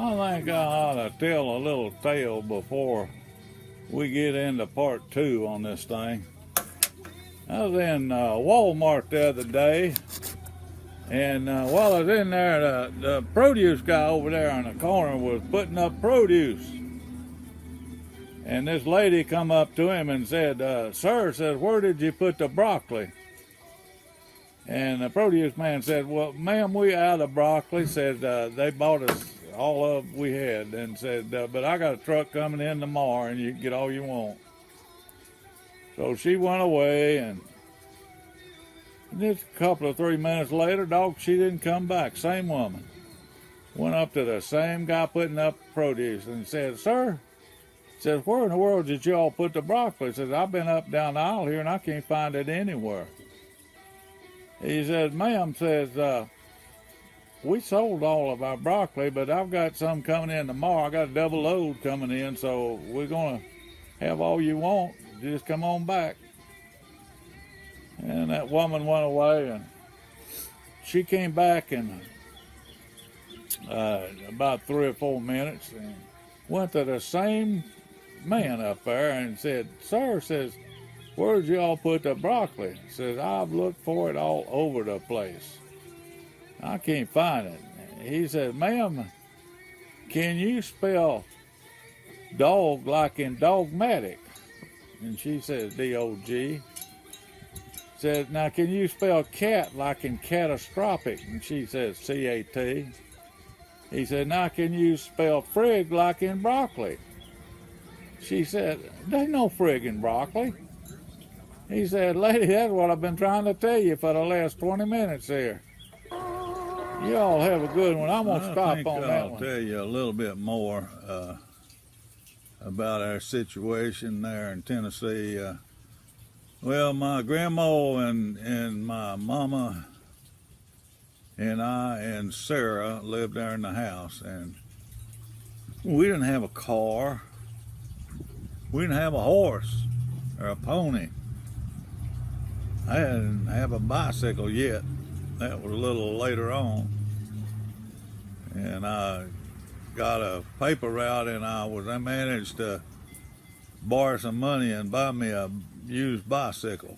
I think I ought to tell a little tale before we get into part two on this thing. I was in Walmart the other day, and while I was in there, the produce guy over there in the corner was putting up produce. And this lady come up to him and said, "Sir," says, "where did you put the broccoli?" And the produce man said, "Well, ma'am, we out of broccoli." Said, "They bought us all of we had," and said, "But I got a truck coming in tomorrow and you can get all you want." So she went away, and just a couple of 3 minutes later, dog, she didn't come back. Same woman. Went up to the same guy putting up produce and said, "Sir," says, "where in the world did you all put the broccoli?" Says, "I've been up down the aisle here and I can't find it anywhere." He said, "Ma'am," says, "we sold all of our broccoli, but I've got some coming in tomorrow. I got a double load coming in, so we're going to have all you want. Just come on back." And that woman went away, and she came back in about 3 or 4 minutes and went to the same man up there and said, "Sir," says, "where'd you all put the broccoli?" Says, "I've looked for it all over the place. I can't find it." He said, "Ma'am, can you spell dog like in dogmatic?" And she says, D-O-G. Said, "Now can you spell cat like in catastrophic?" And she says, C-A-T. He said, "Now can you spell frig like in broccoli?" She said, "There's no frig in broccoli." He said, "Lady, that's what I've been trying to tell you for the last 20 minutes here." You all have a good one. I'm going to stop on that one. I'll tell you a little bit more about our situation there in Tennessee. Well, my grandma and my mama and I and Sarah lived there in the house, and we didn't have a car. We didn't have a horse or a pony. I didn't have a bicycle yet. That was a little later on. And I got a paper route, and I managed to borrow some money and buy me a used bicycle.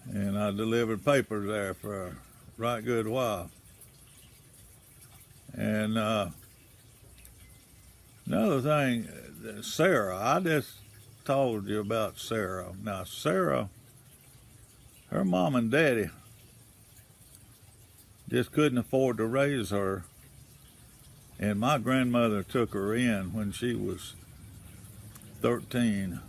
And I delivered papers there for a right good while. And another thing, Sarah, I just told you about Sarah. Now, Sarah, her mom and daddy just couldn't afford to raise her, and my grandmother took her in when she was 13.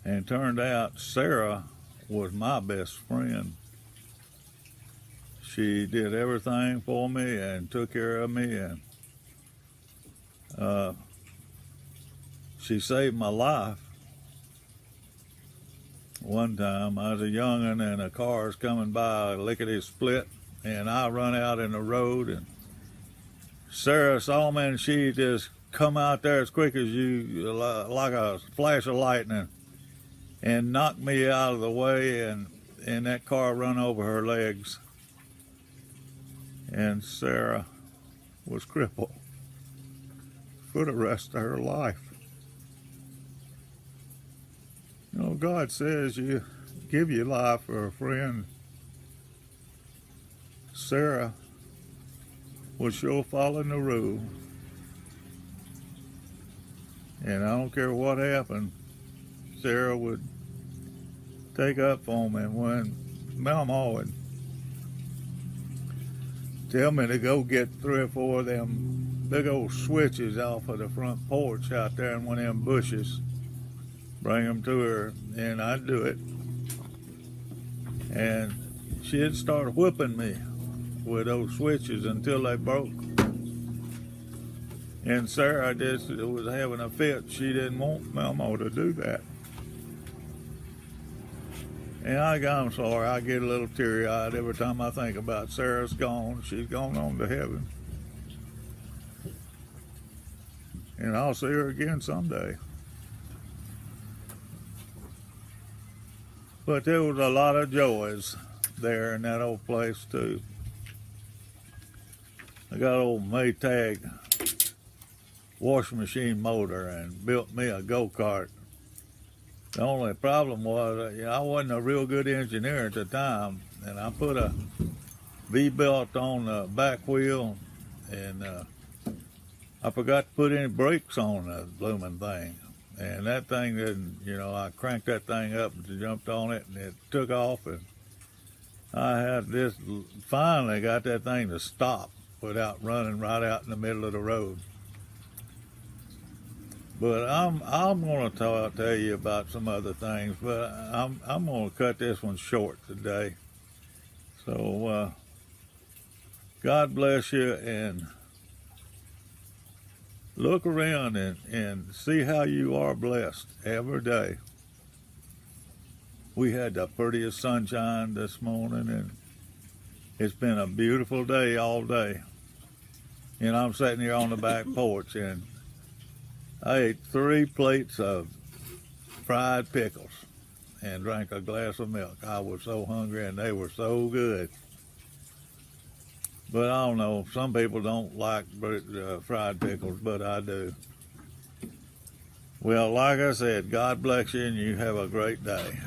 And turned out Sarah was my best friend. She did everything for me and took care of me, and she saved my life. One time I was a young'un and a car was coming by lickety split, and I run out in the road, and Sarah saw me, and she just come out there as quick as you, like a flash of lightning, and knocked me out of the way, and that car run over her legs. And Sarah was crippled for the rest of her life. You know, God says you give your life for a friend. Sarah was sure following the rule. And I don't care what happened, Sarah would take up for me when Mama would tell me to go get 3 or 4 of them big old switches off of the front porch out there in one of them bushes. Bring them to her, and I'd do it. And she'd start whipping me with those switches until they broke. And Sarah just was having a fit. She didn't want Mama to do that. And I'm sorry, I get a little teary-eyed every time I think about Sarah's gone. She's gone on to heaven. And I'll see her again someday. But there was a lot of joys there in that old place too. I got an old Maytag washing machine motor and built me a go-kart. The only problem was, I wasn't a real good engineer at the time, and I put a V-belt on the back wheel, and I forgot to put any brakes on the blooming thing. And that thing didn't, I cranked that thing up and jumped on it, and it took off, and I had this, finally got that thing to stop without running right out in the middle of the road. But I'm going to tell you about some other things, but I'm going to cut this one short today. So God bless you, and look around and see how you are blessed every day. We had the prettiest sunshine this morning, and it's been a beautiful day all day. And I'm sitting here on the back porch, and I ate 3 plates of fried pickles and drank a glass of milk. I was so hungry, and they were so good. But I don't know, some people don't like fried pickles, but I do. Well, like I said, God bless you, and you have a great day.